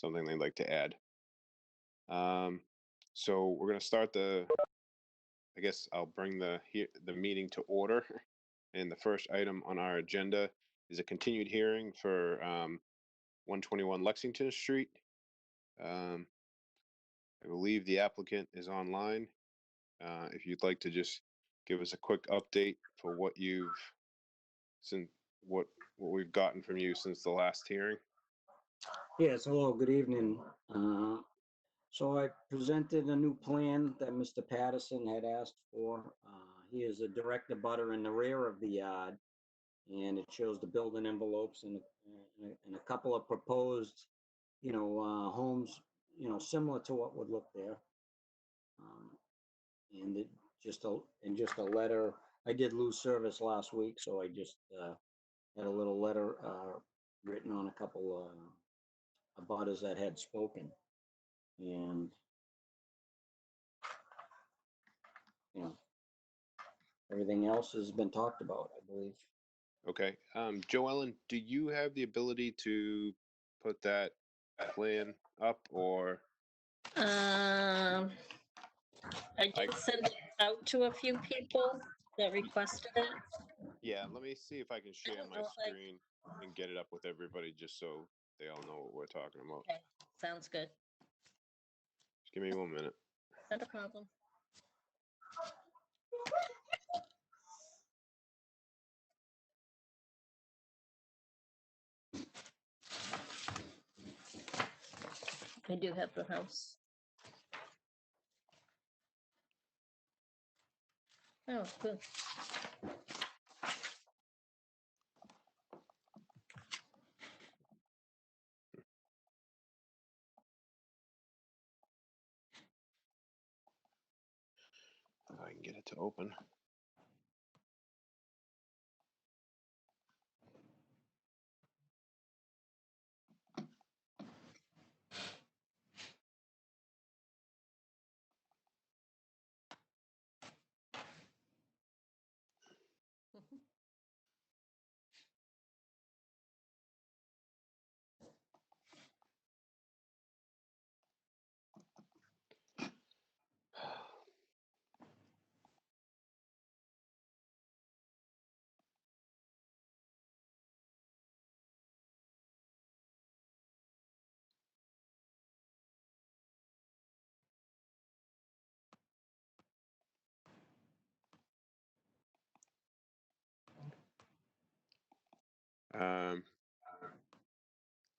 something they'd like to add. So we're going to start I guess I'll bring the meeting to order. And the first item on our agenda is a continued hearing for 121 Lexington Street. I believe the applicant is online. If you'd like to just give us a quick update for what we've gotten from you since the last hearing. Yes, hello, good evening. So I presented a new plan that Mr. Patterson had asked for. He is a direct abutter in the rear of the yard, and it shows the building envelopes and a couple of proposed, homes, similar to what would look there. And just a letter. I did lose service last week, so I just had a little letter written on a couple abutters that had spoken. And everything else has been talked about, I believe. Okay. Joellen, do you have the ability to put that plan up, or? I did send it out to a few people that requested it. Yeah, let me see if I can share my know if screen and get it up with everybody just so they all know what we're talking about. Okay, sounds good. Just give me 1 minute. Not a problem. I do have the house. Oh, good. If I can get it to open.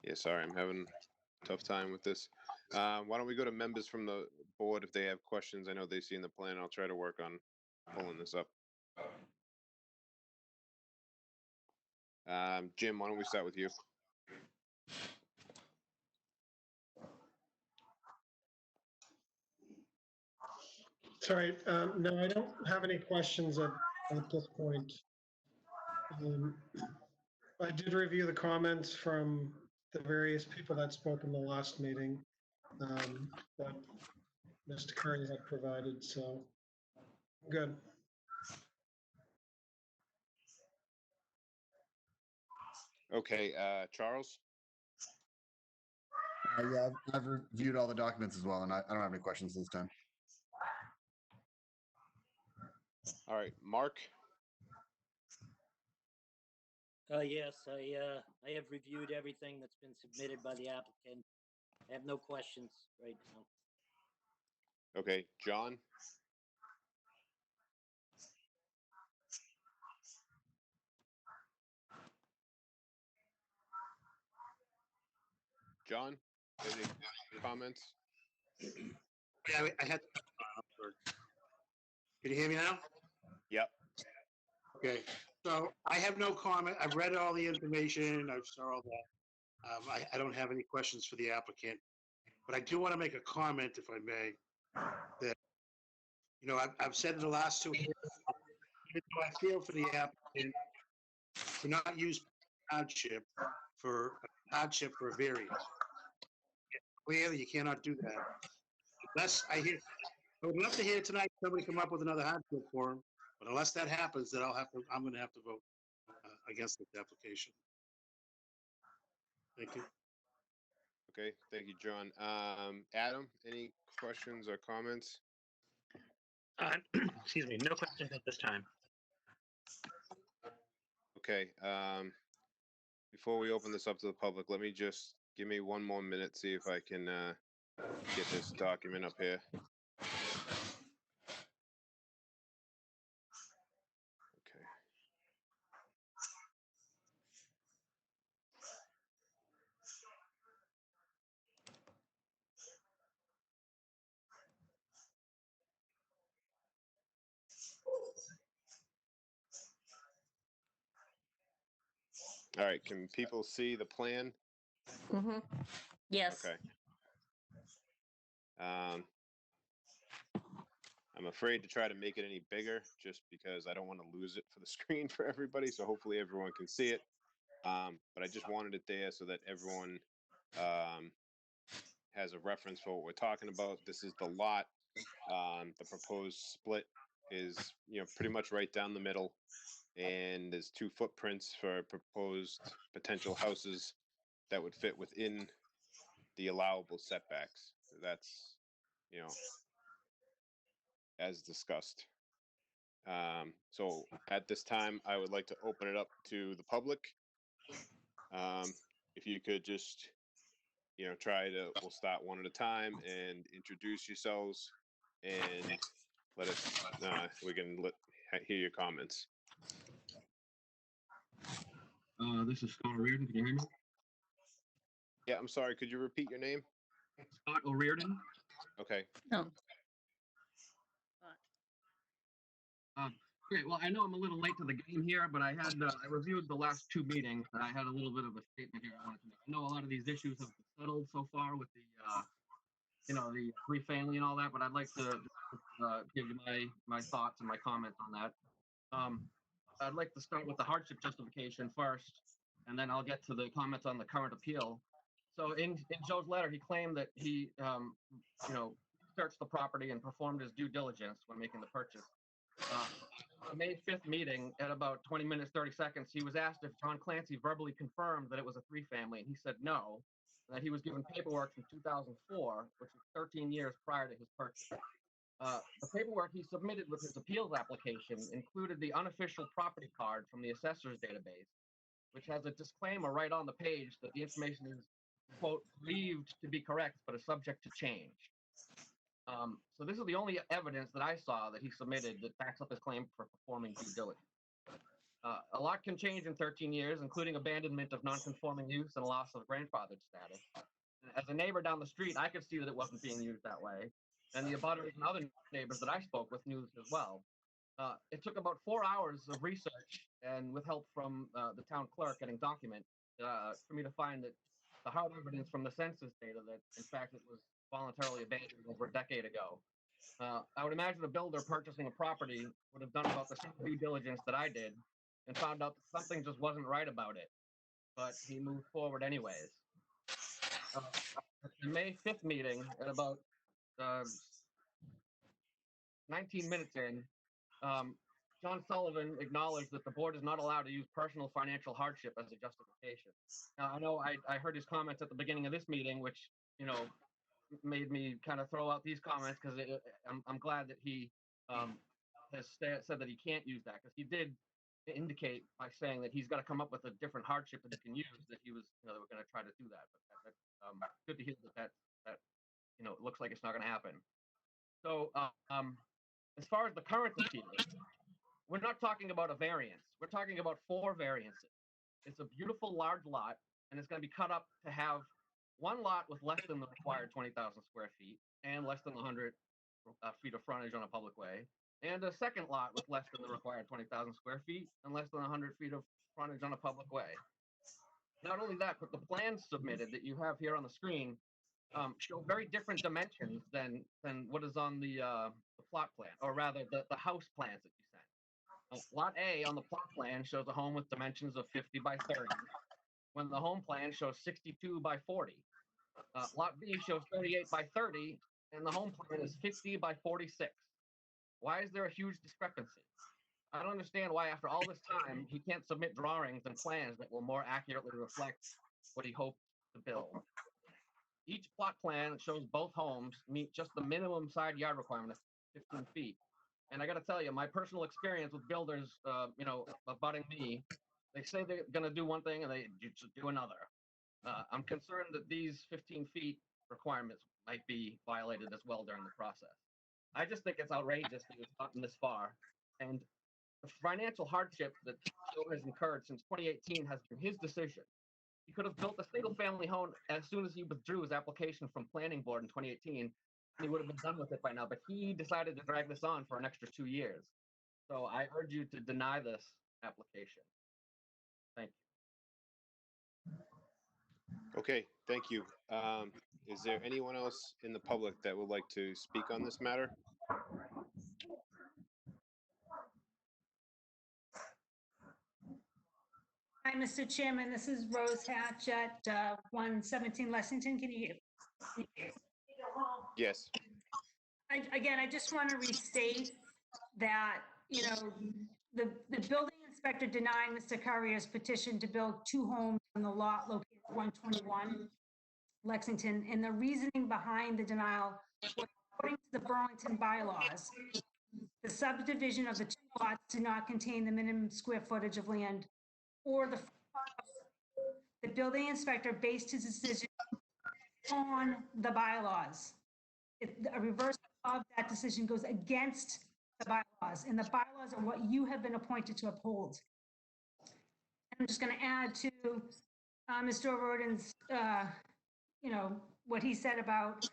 Yeah, sorry, I'm having a tough time with this. Why don't we go to members from the board if they have questions? I know they've seen the plan. I'll try to work on pulling this up. Jim, why don't we start with you? Sorry, no, I don't have any questions at this point. I did review the comments from the various people that spoke in the last meeting that Mr. Kearney had provided, so good. Okay, Charles? Yeah, I've reviewed all the documents as well, and I don't have any questions this time. All right, Mark? Yes, I have reviewed everything that's been submitted by the applicant. I have no questions right now. Okay, John? John, any comments? Yeah, I had. Can you hear me now? Yep. Okay, so I have no comment. I've read all the information. I've saw all that. I don't have any questions for the applicant, but I do want to make a comment, if I may, that, I've said in the last 2 years, even though I feel for the applicant to not use hardship for a variance. Clearly, you cannot do that. Unless I would love to hear tonight somebody come up with another hardship for him, but unless that happens, then I'm going to have to vote against this application. Thank you. Okay, thank you, John. Adam, any questions or comments? Excuse me, no questions at this time. Okay, before we open this up to the public, let me just give me one more minute, see if I can get this document up here. Okay. All right, can people see the plan? Mm-hmm. Yes. Okay. I'm afraid to try to make it any bigger just because I don't want to lose it for the screen for everybody. So hopefully everyone can see it. But I just wanted it there so that everyone has a reference for what we're talking about. This is the lot. The proposed split is, pretty much right down the middle. And there's 2 footprints for proposed potential houses that would fit within the allowable setbacks. That's, as discussed. So at this time, I would like to open it up to the public. If you could just, we'll start one at a time and introduce yourselves and let us, we can hear your comments. This is Scott O'Riordan. Can you hear me? Yeah, I'm sorry. Could you repeat your name? Scott O'Riordan. Okay. No. Great. Well, I know I'm a little late to the game here, but I reviewed the last 2 meetings, and I had a little bit of a statement here I wanted to make. I know a lot of these issues have been settled so far with the, the 3-family and all that, but I'd like to give you my thoughts and my comments on that. I'd like to start with the hardship justification first, and then I'll get to the comments on the current appeal. So in Joe's letter, he claimed that he, searched the property and performed his due diligence when making the purchase. The May 5th meeting, at about 20 minutes, 30 seconds, he was asked if John Clancy verbally confirmed that it was a 3-family, and he said no, and that he was given paperwork from 2004, which was 13 years prior to his purchase. The paperwork he submitted with his appeals application included the unofficial property card from the assessor's database, which has a disclaimer right on the page that the information is, quote, believed to be correct, but is subject to change. So this is the only evidence that I saw that he submitted that backs up his claim for performing due diligence. A lot can change in 13 years, including abandonment of non-conforming use and loss of grandfathered status. As a neighbor down the street, I could see that it wasn't being used that way. And the abutters and other neighbors that I spoke with knew as well. It took about 4 hours of research and with help from the town clerk getting document for me to find that the hard evidence from the census data that, in fact, it was voluntarily abandoned over a decade ago. I would imagine a builder purchasing a property would have done about the same due diligence that I did and found out that something just wasn't right about it, but he moved forward anyways. At the May 5th meeting, at about 19 minutes in, John Sullivan acknowledged that the board is not allowed to use personal financial hardship as a justification. Now, I know I heard his comments at the beginning of this meeting, which, made me kind of throw out these comments because I'm glad that he has said that he can't use that, because he did indicate by saying that he's got to come up with a different hardship that he can use, that he was, they were going to try to do that. But that's good to hear that it looks like it's not going to happen. So as far as the current appeal, we're not talking about a variance. We're talking about 4 variances. It's a beautiful large lot, and it's going to be cut up to have one lot with less than the required 20,000 square feet and less than 100 feet of frontage on a public way, and a second lot with less than the required 20,000 square feet and less than 100 feet of frontage on a public way. Not only that, but the plans submitted that you have here on the screen show very different dimensions than what is on the plot plan, or rather the house plans that you sent. Lot A on the plot plan shows a home with dimensions of 50 by 30, when the home plan shows 62 by 40. Lot B shows 38 by 30, and the home plan is 50 by 46. Why is there a huge discrepancy? I don't understand why, after all this time, he can't submit drawings and plans that will more accurately reflect what he hoped to build. each plot plan shows both homes meet just the minimum side yard requirement of 15 feet. And I got to tell you, my personal experience with builders, abutting me, they say they're going to do one thing and they just do another. I'm concerned that these 15 feet requirements might be violated as well during the process. I just think it's outrageous that it's gotten this far. And the financial hardship that Joe has incurred since 2018 has been his decision. He could have built a single family home as soon as he withdrew his application from planning board in 2018. And he would have been done with it by now, but he decided to drag this on for an extra 2 years. So I urge you to deny this application. Thank you. Okay, thank you. Is there anyone else in the public that would like to speak on this matter? Hi, Mr. Chairman. This is Rose Hatch at 117 Lexington. Can you hear? Yes. Again, I just want to restate that, the building inspector denied Mr. Currier's petition to build 2 homes on the lot located at 121 Lexington, and the reasoning behind the denial was, according to the Burlington bylaws, the subdivision of the 2 lots did not contain the minimum square footage of land, or the building inspector based his decision on the bylaws. A reversal of that decision goes against the bylaws, and the bylaws are what you have been appointed to uphold. I'm just going to add to Mr. O'Rourke's, what he said about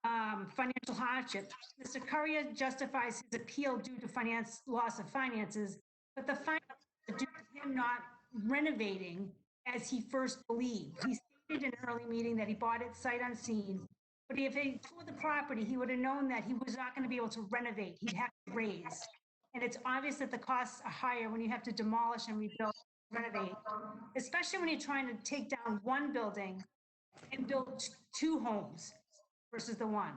financial hardship. Mr. Currier justifies his appeal due to loss of finances, but the finances are due to him not renovating as he first believed. He stated in an early meeting that he bought it sight unseen, but if he toured the property, he would have known that he was not going to be able to renovate. He'd have to raise. And it's obvious that the costs are higher when you have to demolish and rebuild, renovate, especially when you're trying to take down one building and build 2 homes versus the one.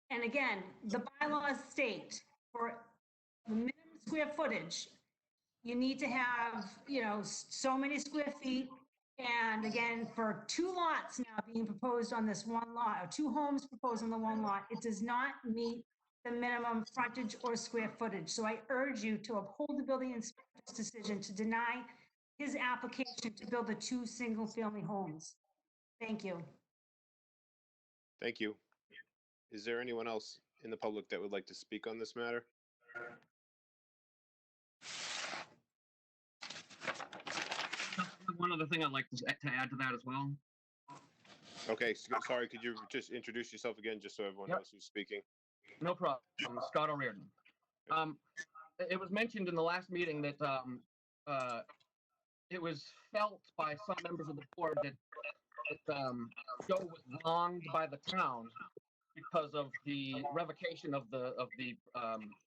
And again, the bylaws state for the minimum square footage, you need to have, so many square feet. And again, for 2 lots now being proposed on this one lot, or 2 homes proposed on the one lot, it does not meet the minimum frontage or square footage. So I urge you to uphold the building inspector's decision to deny his application to build the 2 single-family homes. Thank you. Thank you. Is there anyone else in the public that would like to speak on this matter? One other thing I'd like to add to that as well. Okay, sorry, could you just introduce yourself again, just so everyone knows who's speaking? No problem. Scott O'Riordan. It was mentioned in the last meeting that it was felt by some members of the board that Joe was wronged by the town because of the revocation of the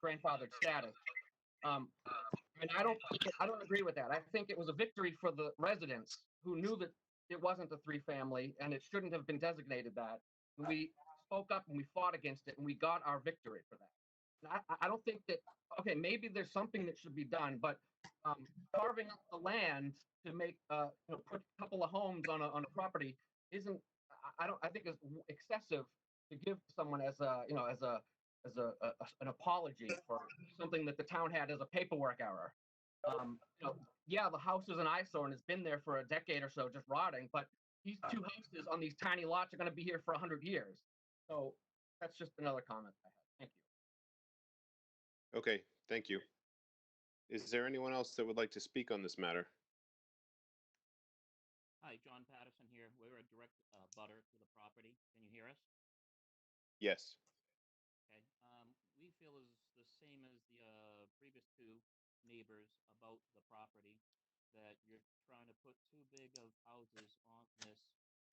grandfathered status. And I don't agree with that. I think it was a victory for the residents who knew that it wasn't a 3-family and it shouldn't have been designated that. And we spoke up and we fought against it and we got our victory for that. And I don't think that, okay, maybe there's something that should be done, but carving up the land to make, put a couple of homes on a property isn't, I think is excessive to give someone as an apology for something that the town had as a paperwork error. Yeah, the house is an eyesore and it's been there for a decade or so just rotting, but these 2 houses on these tiny lots are going to be here for 100 years. So that's just another comment I had. Thank you. Okay, thank you. Is there anyone else that would like to speak on this matter? Hi, John Patterson here. We're a direct butter to the property. Can you hear us? Yes. Okay. We feel is the same as the previous 2 neighbors about the property, that you're trying to put too big of houses on this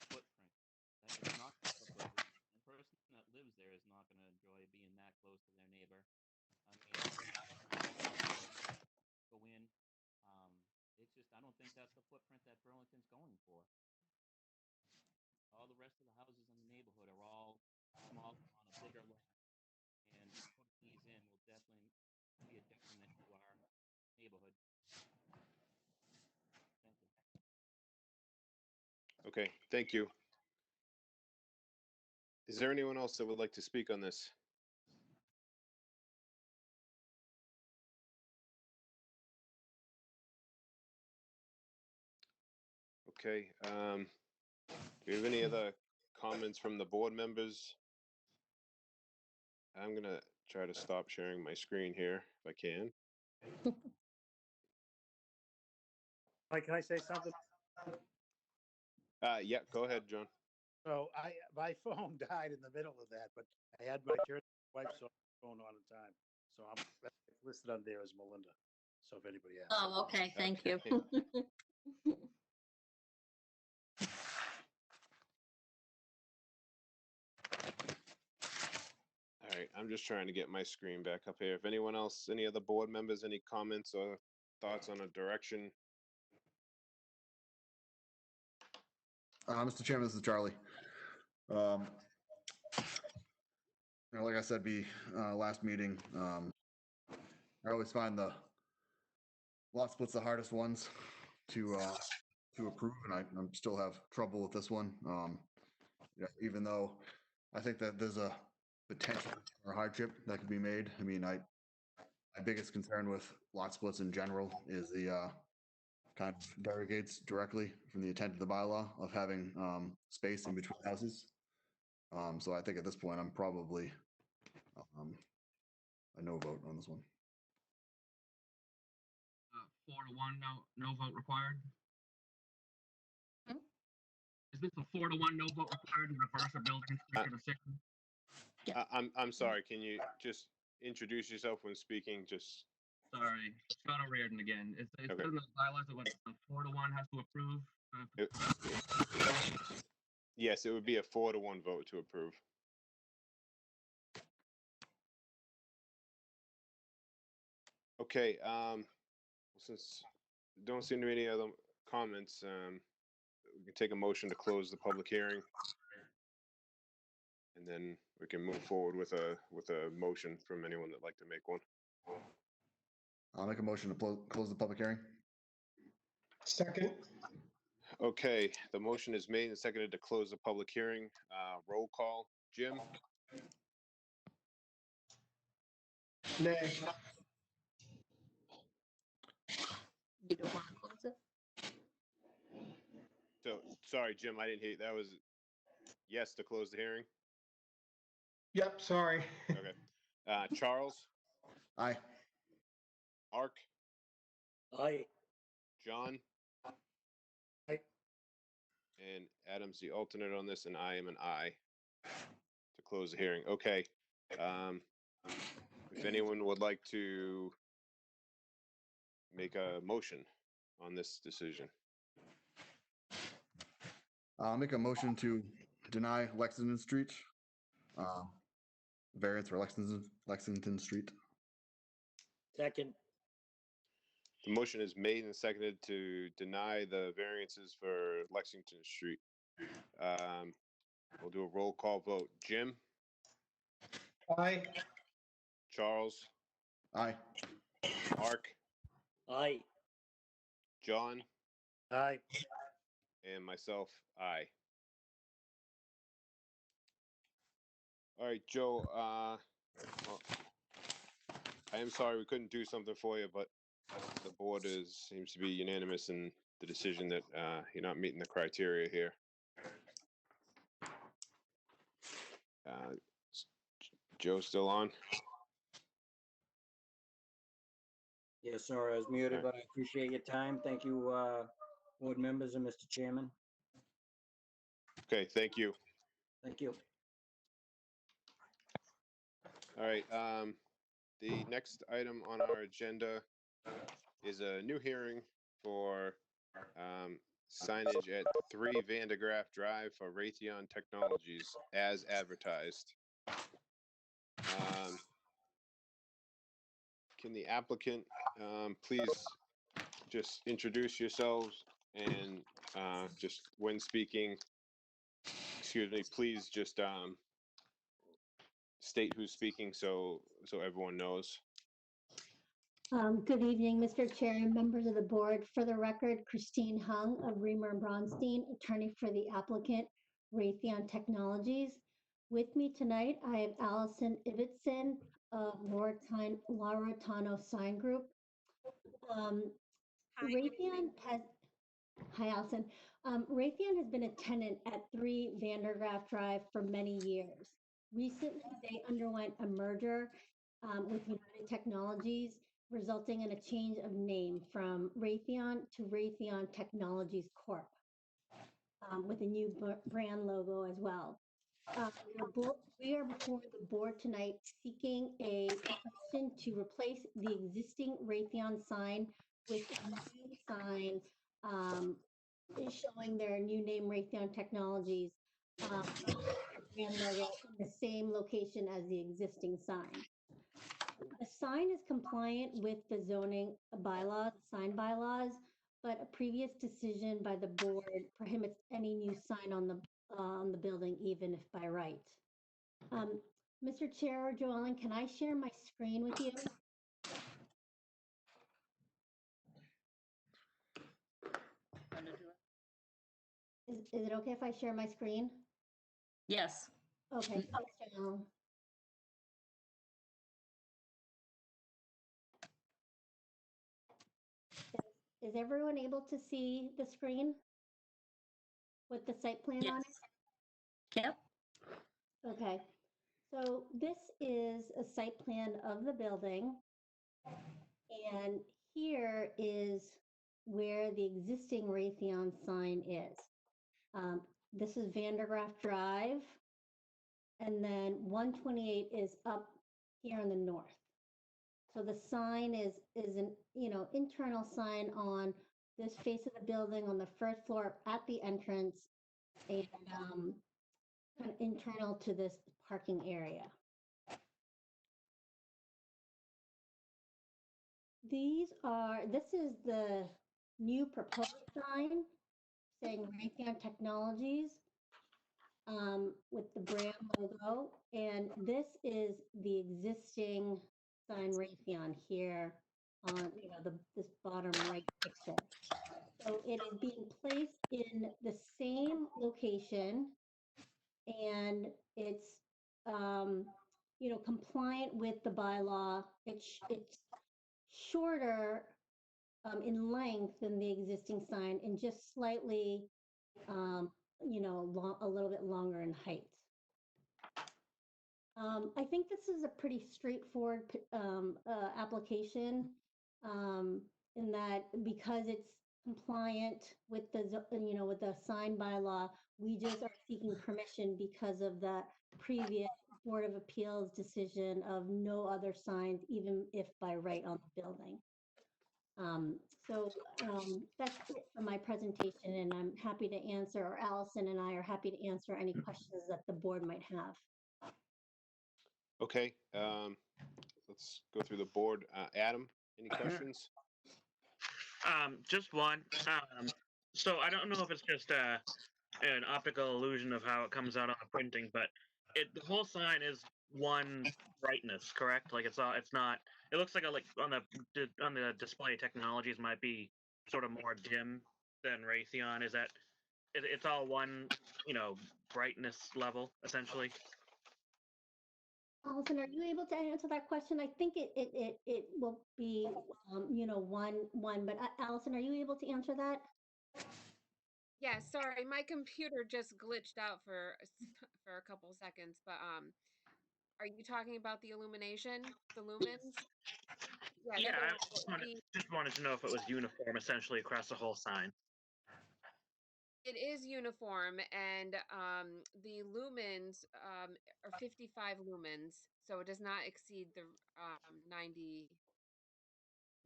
footprint. That is not the good. The person that lives there is not going to enjoy being that close to their neighbor. I mean, go in. It's just, I don't think that's the footprint that Burlington's going for. All the rest of the houses in the neighborhood are all small on a bigger lot. And putting these in will definitely be a detriment to our neighborhood. Thank you. Okay, thank you. Is there anyone else that would like to speak on this? Okay. Do you have any other comments from the board members? I'm gonna try to stop sharing my screen here if I can. Mike, can I say something? Yeah, go ahead, John. So my phone died in the middle of that, but I had my wife's phone on at time. So I'm listed on there as Melinda. So if anybody asks. Oh, okay, thank you. All right, I'm just trying to get my screen back up here. If anyone else, any other board members, any comments or thoughts on a direction? Mr. Chairman, this is Charlie. Like I said, last meeting, I always find the lot splits the hardest ones to approve, and I still have trouble with this one. Even though I think that there's a potential or hardship that could be made. I mean, my biggest concern with lot splits in general is the kind of derogates directly from the intent of the bylaw of having space in between houses. So I think at this point, I'm probably a no vote on this one. 4-1, no vote required. Hmm? Is this a 4-1 no vote required to reverse a building inspector decision? I'm sorry. Can you just introduce yourself when speaking? Just Sorry, Sean O'Riordan again. It Okay. says in the bylaws that when 4-1 has to approve. Yes, it would be a 4-1 vote to approve. Okay. Since don't seem to be any other comments, we can take a motion to close the public hearing, and then we can move forward with a motion from anyone that'd like to make one. I'll make a motion to close the public hearing. Second, Okay, the motion is made and seconded to close the public hearing. Roll call. Jim? nay. You don't want to close it? So, sorry, Jim, I didn't hear. That was yes to close the hearing? Yep, sorry. Okay. Charles? Aye. Mark? Aye. John? Aye. And Adam's the alternate on this, and I am an aye to close the hearing. Okay. If anyone would like to make a motion on this decision. I'll make a motion to deny Lexington Street, variance for Lexington Street. Second. The motion is made and seconded to deny the variances for Lexington Street. We'll do a roll call vote. Jim? Aye. Charles? Aye. Mark? Aye. John? Aye. And myself, aye. All right, Joe, well, I am sorry we couldn't do something for you, but the board seems to be unanimous in the decision that you're not meeting the criteria here. Joe still on? Yes, sir, I was muted, but I appreciate your time. Thank you, board members and Mr. Chairman. Okay, thank you. Thank you. All right, the next item on our agenda is a new hearing for signage at 3 Vandegraff Drive for Raytheon Technologies as advertised. Can the applicant please just introduce yourselves and just when speaking, excuse me, please just state who's speaking so everyone knows. Good evening, Mr. Chair and members of the board. For the record, Christine Hung of Reamer and Bronstein, attorney for the applicant, Raytheon Technologies. With me tonight, I have Allison Ibbotson of Lauretano Sign Group. Raytheon has, hi Allison. Raytheon has been a tenant at 3 Vandergraaf Drive for many years. Recently, they underwent a merger with United Technologies, resulting in a change of name from Raytheon to Raytheon Technologies Corp. With a new brand logo as well. We are before the board tonight seeking a permission to replace the existing Raytheon sign with a new sign showing their new name, Raytheon Technologies, brand logo in the same location as the existing sign. The sign is compliant with the zoning bylaws, sign bylaws, but a previous decision by the board prohibits any new sign on the building, even if by right. Mr. Chair or Joellen, can I share my screen with you? Is it okay if I share my screen? Yes. Okay, thanks, Joellen. Is everyone able to see the screen with the site plan on it? Yep. Okay, so this is a site plan of the building. And here is where the existing Raytheon sign is. This is Vandergraaf Drive. And then 128 is up here in the north. So the sign is an internal sign on this face of the building on the first floor at the entrance and kind of internal to this parking area. This is the new proposed sign saying Raytheon Technologies with the brand logo. And this is the existing sign Raytheon here on this bottom right picture. So it is being placed in the same location and it's compliant with the bylaw. It's shorter in length than the existing sign and just slightly, a little bit longer in height. I think this is a pretty straightforward application in that because it's compliant with with the sign bylaw, we just are seeking permission because of the previous Board of Appeals decision of no other signs, even if by right on the building. That's it for my presentation, and I'm happy to answer, or Allison and I are happy to answer any questions that the board might have. Okay, let's go through the board. Adam, any questions? Just one. So I don't know if it's just an optical illusion of how it comes out on the printing, but the whole sign is one brightness, correct? Like it's not. It looks like on the display technologies might be sort of more dim than Raytheon. Is that it's all one brightness level essentially? Allison, are you able to answer that question? I think it will be one, but Allison, are you able to answer that? Yeah, sorry, my computer just glitched out for a couple seconds, but are you talking about the illumination, the lumens? Yeah, I just wanted to know if it was uniform essentially across the whole sign. It is uniform, and the lumens are 55 lumens, so it does not exceed the 90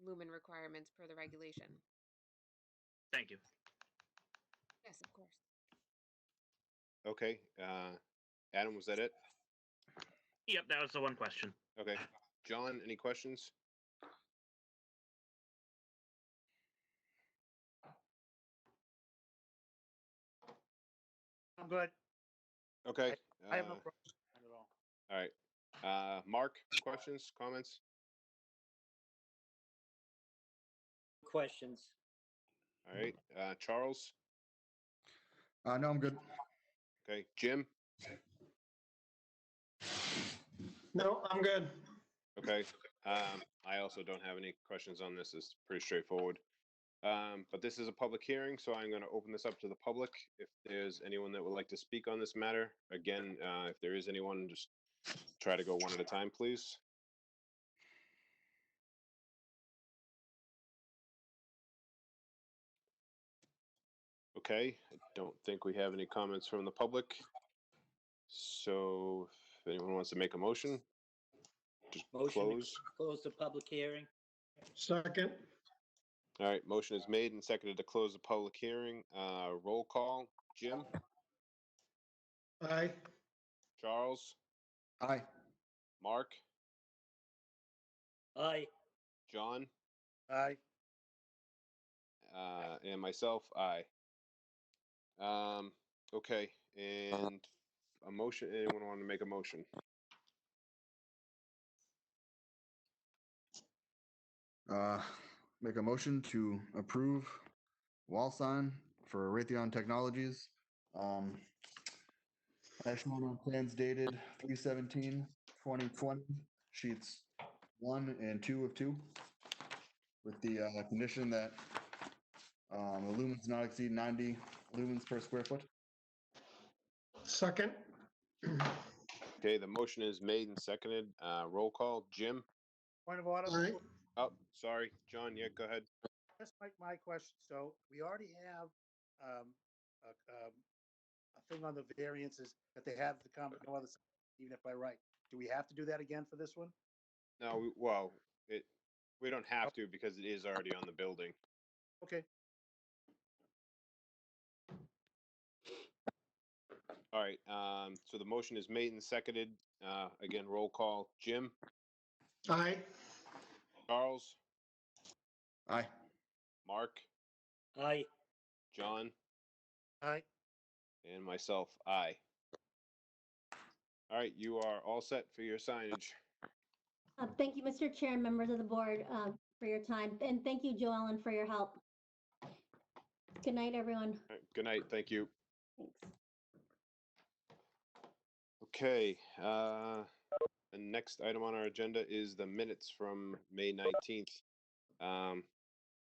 lumen requirements per the regulation. Thank you. Yes, of course. Okay, Adam, was that it? Yep, that was the one question. Okay, John, any questions? I'm good. Okay. I have no problem at all. All right. Mark, questions, comments? Questions. All right. Charles? No, I'm good. Okay. Jim? No, I'm good. Okay. I also don't have any questions on this. It's pretty straightforward. But this is a public hearing, so I'm going to open this up to the public. If there's anyone that would like to speak on this matter, again, if there is anyone, just try to go one at a time, please. Okay, I don't think we have any comments from the public. So if anyone wants to make a motion, just Motion to close. close the public hearing. Second, All right, motion is made and seconded to close the public hearing. Roll call. Jim, aye. Charles, Aye. Mark, Aye. John, Aye. and myself, aye. Okay, and a motion, anyone want to make a motion? Make a motion to approve wall sign for Raytheon Technologies. As shown on plans dated 3/17/2020, sheets 1 and 2 of 2, with the condition that the lumens not exceed 90 lumens per square foot. Second, Okay, the motion is made and seconded. Roll call. Jim? Point of order. aye. Oh, sorry, John, yeah, go ahead. Just my question. So we already have a thing on the variances that they have to come, no other, even if by right. Do we have to do that again for this one? No, well, we don't have to because it is already on the building. Okay. All right, so the motion is made and seconded. Again, roll call. Jim? Aye. Charles? Aye. Mark? Aye. John? Aye. And myself, aye. All right, you are all set for your signage. Thank you, Mr. Chair and members of the board, for your time. And thank you, Joellen, for your help. Good night, everyone. All right, good night, thank you. Thanks. Okay, the next item on our agenda is the minutes from May 19th. I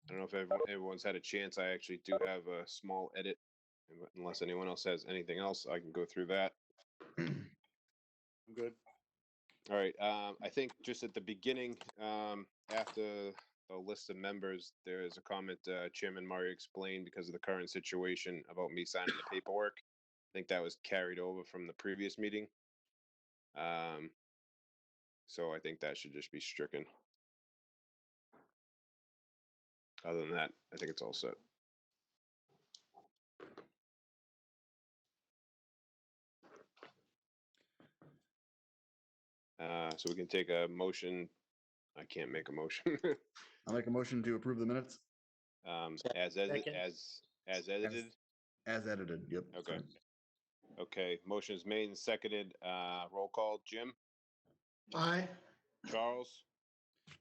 don't know if everyone's had a chance. I actually do have a small edit. Unless anyone else has anything else, I can go through that. I'm good. All right, I think just at the beginning, after the list of members, there is a comment Chairman Murray explained because of the current situation about me signing the paperwork. I think that was carried over from the previous meeting. So I think that should just be stricken. Other than that, I think it's all set. So we can take a motion. I can't make a motion. I'll make a motion to approve the minutes As edited. as edited. Yep. Okay. sorry. Okay. Motion is made and seconded. Roll call. Jim, Aye. Charles,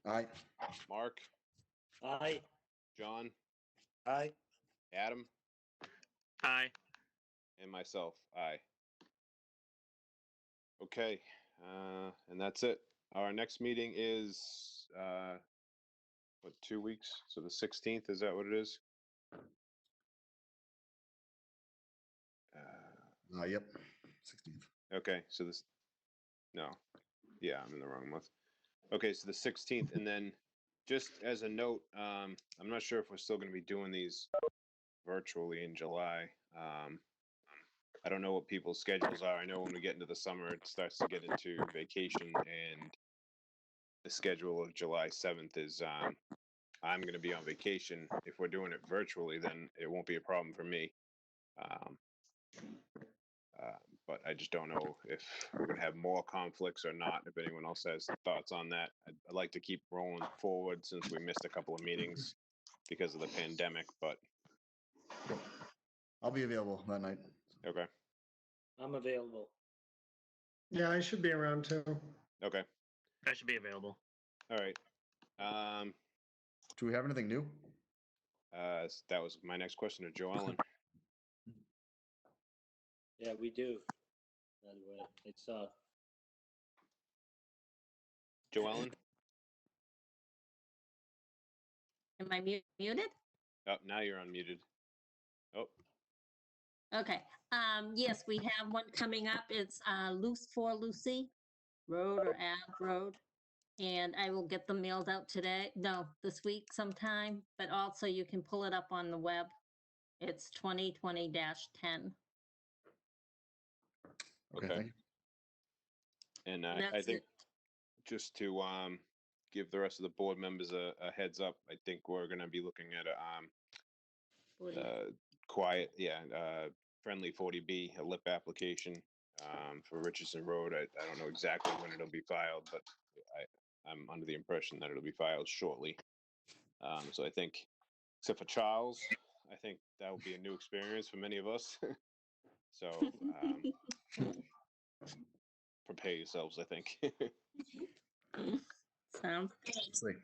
Aye. Mark, Aye. John, Aye. Adam, Aye. and myself. Aye. Okay. And that's it. Our next meeting is what, 2 weeks? So the 16th, is that what it is? Yep. 16th. Okay, so this, no, yeah, I'm in the wrong month. Okay, so the 16th, and then just as a note, I'm not sure if we're still going to be doing these virtually in July. I don't know what people's schedules are. I know when we get into the summer, it starts to get into vacation, and the schedule of July 7th is I'm going to be on vacation. If we're doing it virtually, then it won't be a problem for me. But I just don't know if we're going to have more conflicts or not. If anyone else has thoughts on that, I'd like to keep rolling forward since we missed a couple of meetings because of the pandemic, but I'll be available that night. okay. I'm available. Yeah, I should be around too. Okay. I should be available. All right. Do we have anything new? That was my next question to Joe Ellen. Yeah, we do. By the way, it's Joellen? Am I muted? Oh, now you're unmuted. Oh, Okay. Yes, we have one coming up. It's Loose for Lucy Road or Ave Road. And I will get them mailed out today, no, this week sometime, but also you can pull it up on the web. It's 2020-10. Okay, okay. thank you. And I That's think it. just to give the rest of the board members a heads up, I think we're going to be looking at a quiet, friendly 40B, a lip application for Richardson Road. I don't know exactly when it'll be filed, but I'm under the impression that it'll be filed shortly. So I think, except for Charles, I think that will be a new experience for many of us. So prepare yourselves, I think. Sounds Sweet.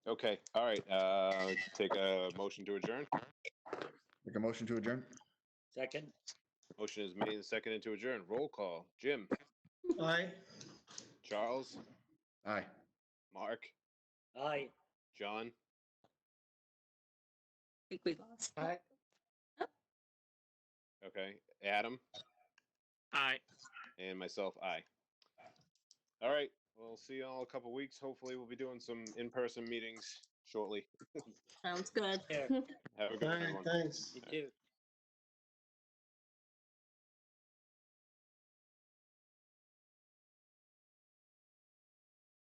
Okay, all right. Take a motion to adjourn. Make a motion to adjourn? Second? Motion is made and seconded to adjourn. Roll call. Jim, Aye. Charles, Aye. Mark, Aye. John, I think we lost. Aye. okay, Adam, Aye. and myself, aye. All right, we'll see you all in a couple weeks. Hopefully we'll be doing some in-person meetings shortly. Sounds good. Here. Have a good All one, right, everyone. thanks. You too.